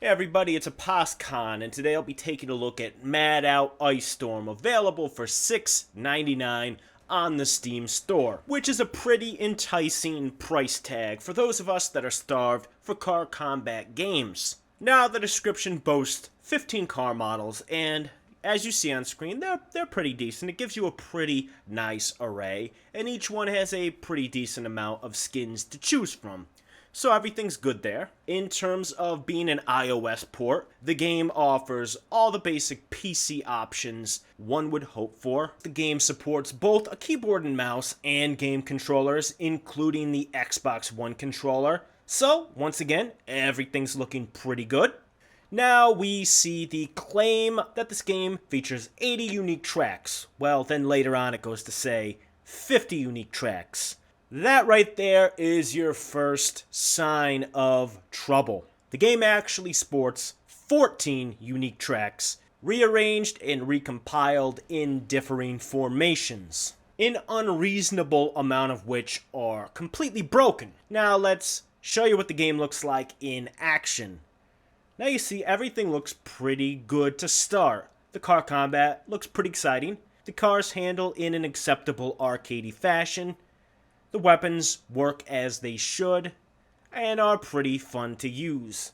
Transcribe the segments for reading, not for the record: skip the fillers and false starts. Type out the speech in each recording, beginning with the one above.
Hey everybody, it's a PosCon, and today I'll be taking a look at MadOut Ice Storm, available for $6.99 on the Steam store, which is a pretty enticing price tag for those of us that are starved for car combat games. Now, the description boasts 15 car models, and as you see on screen, they're pretty decent. It gives you a pretty nice array, and each one has a pretty decent amount of skins to choose from. So everything's good there. In terms of being an iOS port, the game offers all the basic PC options one would hope for. The game supports both a keyboard and mouse and game controllers, including the Xbox One controller. So, once again, everything's looking pretty good. Now we see the claim that this game features 80 unique tracks. Well, then later on it goes to say 50 unique tracks. That right there is your first sign of trouble. The game actually sports 14 unique tracks, rearranged and recompiled in differing formations, an unreasonable amount of which are completely broken. Now let's show you what the game looks like in action. Now you see everything looks pretty good to start. The car combat looks pretty exciting. The cars handle in an acceptable arcadey fashion. The weapons work as they should, and are pretty fun to use.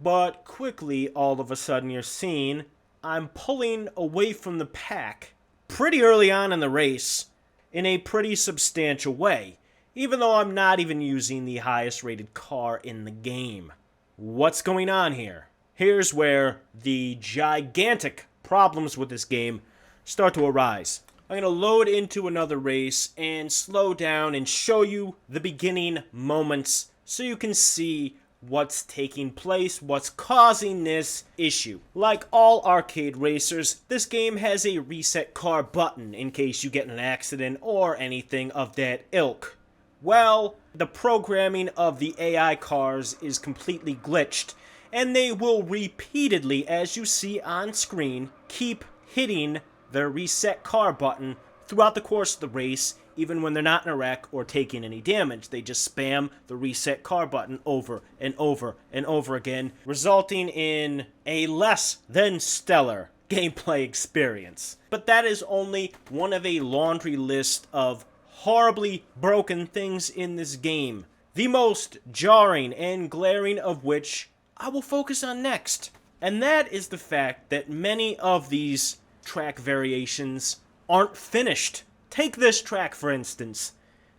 But quickly, all of a sudden, you're seeing I'm pulling away from the pack pretty early on in the race in a pretty substantial way, even though I'm not even using the highest rated car in the game. What's going on here? Here's where the gigantic problems with this game start to arise. I'm going to load into another race and slow down and show you the beginning moments so you can see what's taking place, what's causing this issue. Like all arcade racers, this game has a reset car button in case you get in an accident or anything of that ilk. Well, the programming of the AI cars is completely glitched, and they will repeatedly, as you see on screen, keep hitting the reset car button throughout the course of the race, even when they're not in a wreck or taking any damage. They just spam the reset car button over and over and over again, resulting in a less than stellar gameplay experience. But that is only one of a laundry list of horribly broken things in this game, the most jarring and glaring of which I will focus on next. And that is the fact that many of these track variations aren't finished. Take this track, for instance.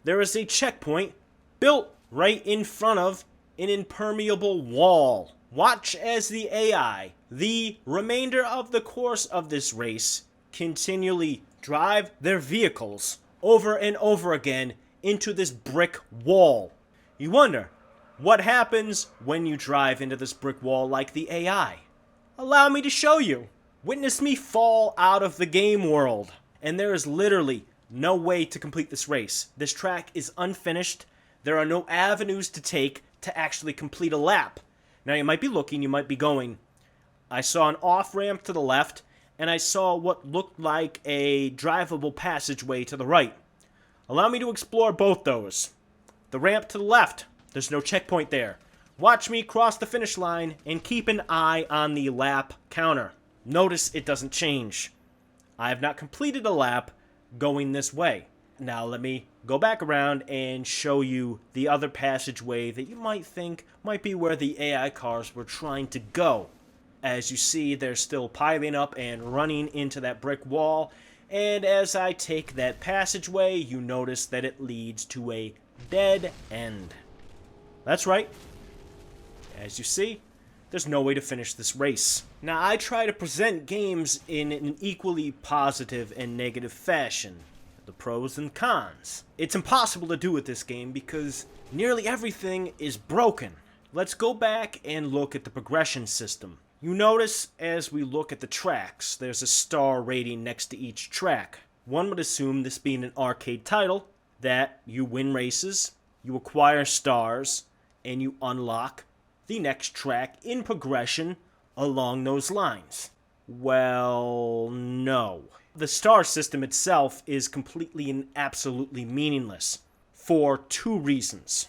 There is a checkpoint built right in front of an impermeable wall. Watch as the AI, the remainder of the course of this race, continually drive their vehicles over and over again into this brick wall. You wonder, what happens when you drive into this brick wall like the AI? Allow me to show you. Witness me fall out of the game world. And there is literally no way to complete this race. This track is unfinished. There are no avenues to take to actually complete a lap. Now you might be looking, you might be going, I saw an off-ramp to the left, and I saw what looked like a drivable passageway to the right. Allow me to explore both those. The ramp to the left, there's no checkpoint there. Watch me cross the finish line and keep an eye on the lap counter. Notice it doesn't change. I have not completed a lap going this way. Now let me go back around and show you the other passageway that you might think might be where the AI cars were trying to go. As you see, they're still piling up and running into that brick wall, and as I take that passageway, you notice that it leads to a dead end. That's right. As you see, there's no way to finish this race. Now, I try to present games in an equally positive and negative fashion. The pros and cons. It's impossible to do with this game because nearly everything is broken. Let's go back and look at the progression system. You notice as we look at the tracks, there's a star rating next to each track. One would assume, this being an arcade title, that you win races, you acquire stars, and you unlock the next track in progression along those lines. Well, no. The star system itself is completely and absolutely meaningless for two reasons.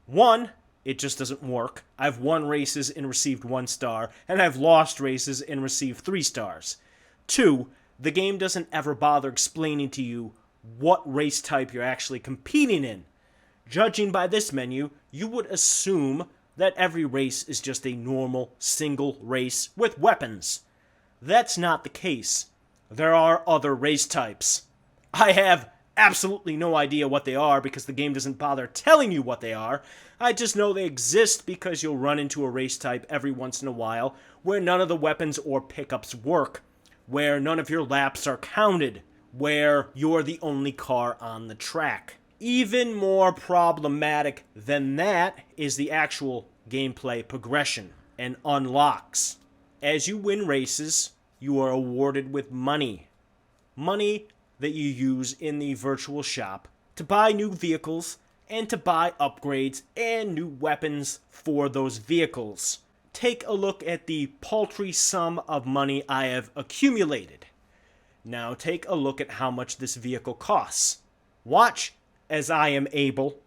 One, It just doesn't work. I've won races and received 1 star, and I've lost races and received 3 stars. 2, the game doesn't ever bother explaining to you what race type you're actually competing in. Judging by this menu, you would assume that every race is just a normal single race with weapons. That's not the case. There are other race types. I have absolutely no idea what they are because the game doesn't bother telling you what they are. I just know they exist because you'll run into a race type every once in a while where none of the weapons or pickups work, where none of your laps are counted, where you're the only car on the track. Even more problematic than that is the actual gameplay progression and unlocks. As you win races, you are awarded with money. Money that you use in the virtual shop to buy new vehicles and to buy upgrades and new weapons for those vehicles. Take a look at the paltry sum of money I have accumulated. Now take a look at how much this vehicle costs. Watch as I am able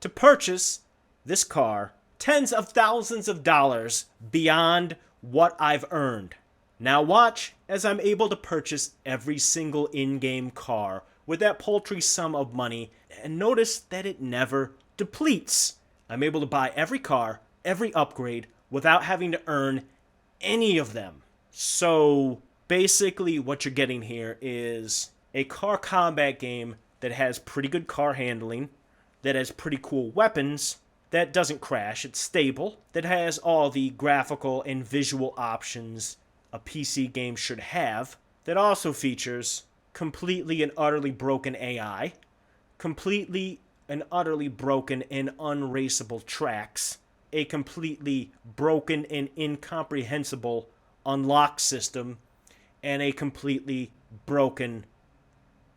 to purchase this car tens of thousands of dollars beyond what I've earned. Now watch as I'm able to purchase every single in-game car with that paltry sum of money, and notice that it never depletes. I'm able to buy every car, every upgrade, without having to earn any of them. So basically what you're getting here is a car combat game that has pretty good car handling, that has pretty cool weapons, that doesn't crash, it's stable, that has all the graphical and visual options a PC game should have, that also features completely and utterly broken AI, completely and utterly broken and unraceable tracks, a completely broken and incomprehensible unlock system, and a completely broken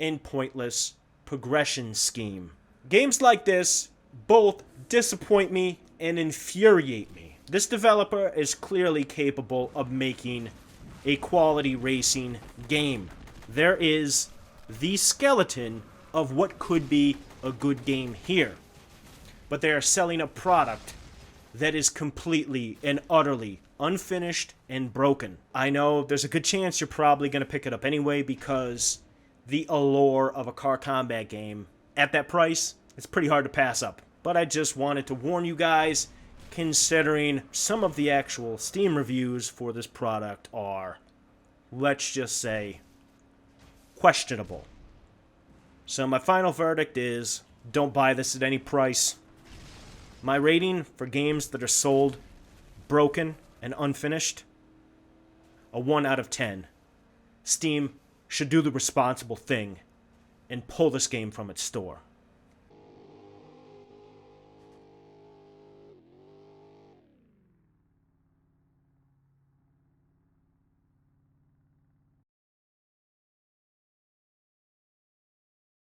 and pointless progression scheme. Games like this both disappoint me and infuriate me. This developer is clearly capable of making a quality racing game. There is the skeleton of what could be a good game here. But they are selling a product that is completely and utterly unfinished and broken. I know there's a good chance you're probably going to pick it up anyway because the allure of a car combat game at that price, it's pretty hard to pass up. But I just wanted to warn you guys, considering some of the actual Steam reviews for this product are, let's just say, questionable. So my final verdict is, don't buy this at any price. My rating for games that are sold broken and unfinished, a 1 out of 10. Steam should do the responsible thing and pull this game from its store.